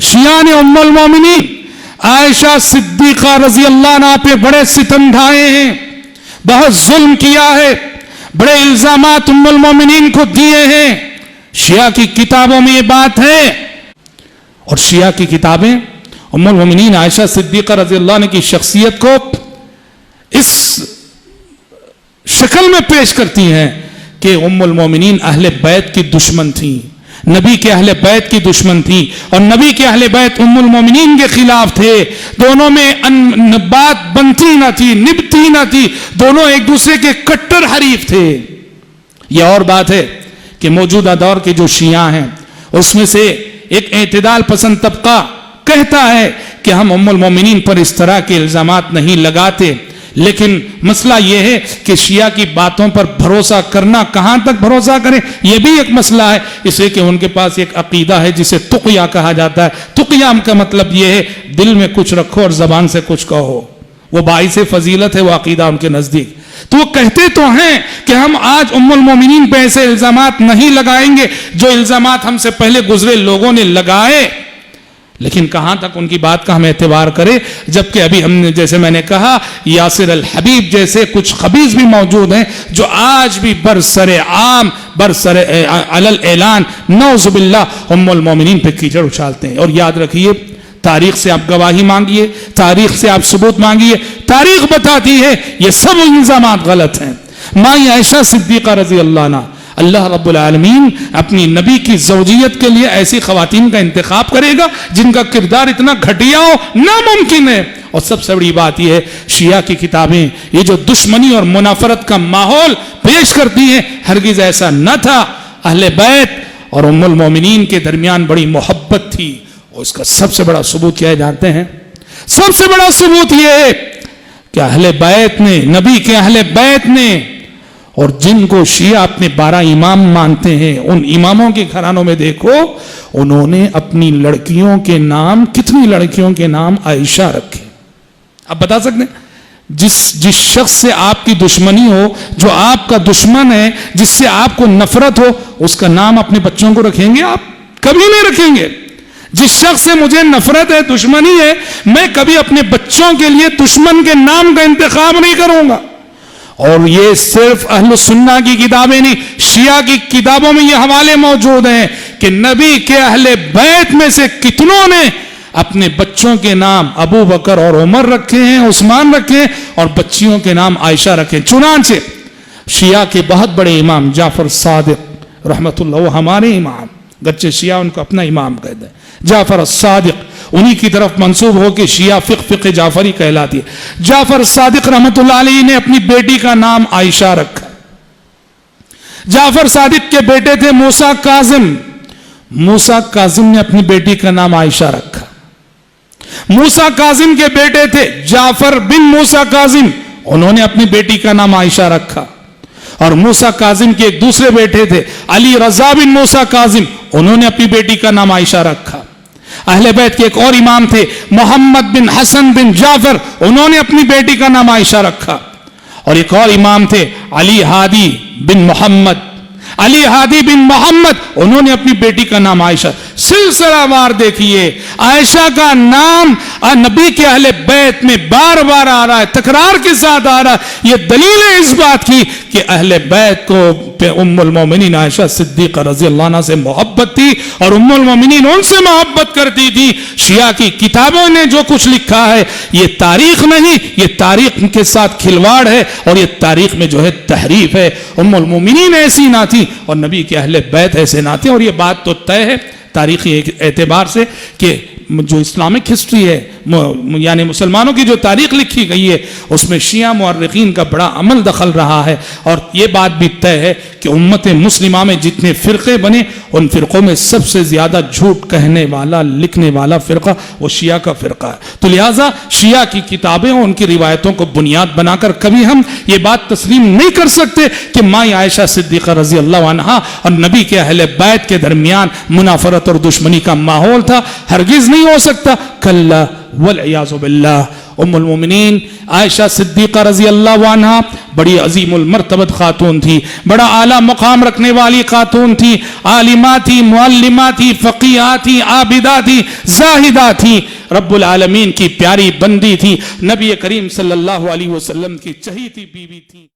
शिया ने उम्मुल मोमिनीन आयशा सिद्दीका रजी अल्लाह अन्हा पे बड़े सितम ढाए हैं, बहुत जुल्म किया है, बड़े इल्जामात उम्मुल मोमिनीन को दिए हैं। शिया की किताबों में ये बात है, और शिया की किताबें उम्मुल मोमिनीन आयशा सिद्दीका रजी अल्लाह अन्हा की शख्सियत को इस शक्ल में पेश करती हैं कि उम्मुल मोमिनीन अहले बैत की दुश्मन थी, नबी के अहले बैत की दुश्मन थी, और नबी के अहले बैत उम्मुल मोमिनीन के खिलाफ थे। दोनों में बात बनती ना थी, निभती ना थी, दोनों एक दूसरे के कट्टर हरीफ थे। यह और बात है कि मौजूदा दौर के जो शिया हैं उसमें से एक एतदाल पसंद तबका कहता है कि हम उम्मुल मोमिनीन पर इस तरह के इल्जामात नहीं लगाते, लेकिन मसला यह है कि शिया की बातों पर भरोसा करना, कहां तक भरोसा करें, यह भी एक मसला है। इसलिए कि उनके पास एक अकीदा है जिसे तुक़या कहा जाता है। तुक़या का मतलब यह है दिल में कुछ रखो और जबान से कुछ कहो, वो बाइसे फजीलत है वो अकीदा उनके नजदीक। तो वो कहते तो हैं कि हम आज उम्मुल मोमिनीन पे ऐसे इल्जामात नहीं लगाएंगे जो इल्जामात हमसे पहले गुजरे लोगों ने लगाए, लेकिन कहां तक उनकी बात का हम एतबार करें, जबकि अभी हमने जैसे मैंने कहा यासिर अल हबीब जैसे कुछ खबीज भी मौजूद हैं जो आज भी बरसरे आम बरसरे अलल ऐलान नौजुबिल्लाह उम्मुल मोमिनीन पे कीचड़ उछालते हैं। और याद रखिए, तारीख से आप गवाही मांगिए, तारीख से आप सबूत मांगिए, तारीख बताती है ये सब इल्जामात गलत हैं। माँ आयशा सिद्दीका रजी अल्लाह अन्हा, अल्लाह रब्बुल आलमीन अपनी नबी की ज़ौजियत के लिए ऐसी ख़वातीन का इंतखाब करेगा जिनका किरदार इतना घटिया हो, नामुमकिन है। और सबसे बड़ी बात यह है, शिया की किताबें ये जो दुश्मनी और मुनाफरत का माहौल पेश करती हैं, हरगिज ऐसा न था। अहले बैत और उम्मुल मोमिनीन के दरमियान बड़ी मोहब्बत थी, और इसका सबसे बड़ा सबूत क्या है जानते हैं? सबसे बड़ा सबूत यह है कि अहले बैत ने, नबी के अहले बैत ने, और जिनको शिया अपने 12 इमाम मानते हैं, उन इमामों के घरानों में देखो, उन्होंने अपनी लड़कियों के नाम, कितनी लड़कियों के नाम आयशा रखे। आप बता सकते हैं? जिस शख्स से आपकी दुश्मनी हो, जो आपका दुश्मन है, जिससे आपको नफरत हो, उसका नाम अपने बच्चों को रखेंगे आप? कभी नहीं रखेंगे। जिस शख्स से मुझे नफरत है, दुश्मनी है, मैं कभी अपने बच्चों के लिए दुश्मन के नाम का इंतखाब नहीं करूंगा। और ये सिर्फ अहले सुन्ना की किताबें नहीं, शिया की किताबों में ये हवाले मौजूद हैं कि नबी के अहले बैत में से कितनों ने अपने बच्चों के नाम अबू बकर और उमर रखे हैं, उस्मान रखे हैं, और बच्चियों के नाम आयशा रखे। चुनांचे शिया के बहुत बड़े इमाम जाफर सादिक रहमतुल्लाह, हमारे इमाम, गच्चे शिया उनको अपना इमाम कहते हैं, जाफर सादिक, उन्हीं की तरफ मंसूब हो कि शिया फिक़ जाफरी कहलाती है। जाफर सादिक रहमतुल्लाह अलैहि ने अपनी बेटी का नाम आयशा रखा। जाफर सादिक के बेटे थे मूसा काजिम, मूसा काजिम ने अपनी बेटी का नाम आयशा रखा। मूसा काजिम के बेटे थे जाफर बिन मूसा काजिम, उन्होंने अपनी बेटी का नाम आयशा रखा। और मूसा काजिम के एक दूसरे बेटे थे अली रजा बिन मूसा काजिम, उन्होंने अपनी बेटी का नाम आयशा रखा। अहले बैत के एक और इमाम थे मोहम्मद बिन हसन बिन जाफर, उन्होंने अपनी बेटी का नाम आयशा रखा। और एक और इमाम थे अली हादी बिन मोहम्मद, अली हादी बिन मोहम्मद, उन्होंने अपनी बेटी का नाम आयशा। सिलसिलावार देखिए, आयशा का नाम नबी के अहले बैत में बार बार आ रहा है, तकरार के साथ आ रहा है। यह दलील है इस बात की कि अहले बैत को पे उम्मुल मोमिनीन आयशा सिद्दीका रज़ी अल्लाह अन्हा से मोहब्बत थी, और उम्मुल मोमिनीन उनसे मोहब्बत करती थी। शिया की किताबों ने जो कुछ लिखा है, ये तारीख नहीं, ये तारीख के साथ खिलवाड़ है, और ये तारीख में जो है तहरीफ है। उम्मुल मोमिनीन ऐसी ना थी और नबी के अहले बैत ऐसे ना थे। और ये बात तो तय है तारीखी एतबार से कि जो इस्लामिक हिस्ट्री है, यानी मुसलमानों की जो तारीख लिखी गई है, उसमें शिया मुअर्रिखीन का बड़ा अमल दखल रहा है। और ये बात भी तय है कि उम्मत मुस्लिमा में जितने फ़िरक़े बने, उन फ़िरक़ों में सबसे ज़्यादा झूठ कहने वाला, लिखने वाला फ़िरक़ा वो शिया का फ़िरक़ा है। तो लिहाजा शिया की किताबें और उनकी रिवायतों को बुनियाद बनाकर कभी हम ये बात तस्लीम नहीं कर सकते कि माँ आयशा सिद्दीक़ा रज़ी अल्लाह अन्हा और नबी के अहले बैत के दरमियान मुनाफरत और दुश्मनी का माहौल था। हरगिज़ नहीं हो सकता। कल्ला والعیاذ باللہ۔ ام المومنین عائشہ صدیقہ رضی اللہ عنہا بڑی عظیم المرتبت خاتون تھی، بڑا اعلیٰ مقام رکھنے والی خاتون تھی، عالمہ تھی، معلمہ تھی، فقیہہ تھی، عابدہ تھی، زاہدہ تھی، رب العالمین کی پیاری بندی تھی، نبی کریم صلی اللہ علیہ وسلم کی چہیتی بیوی تھی۔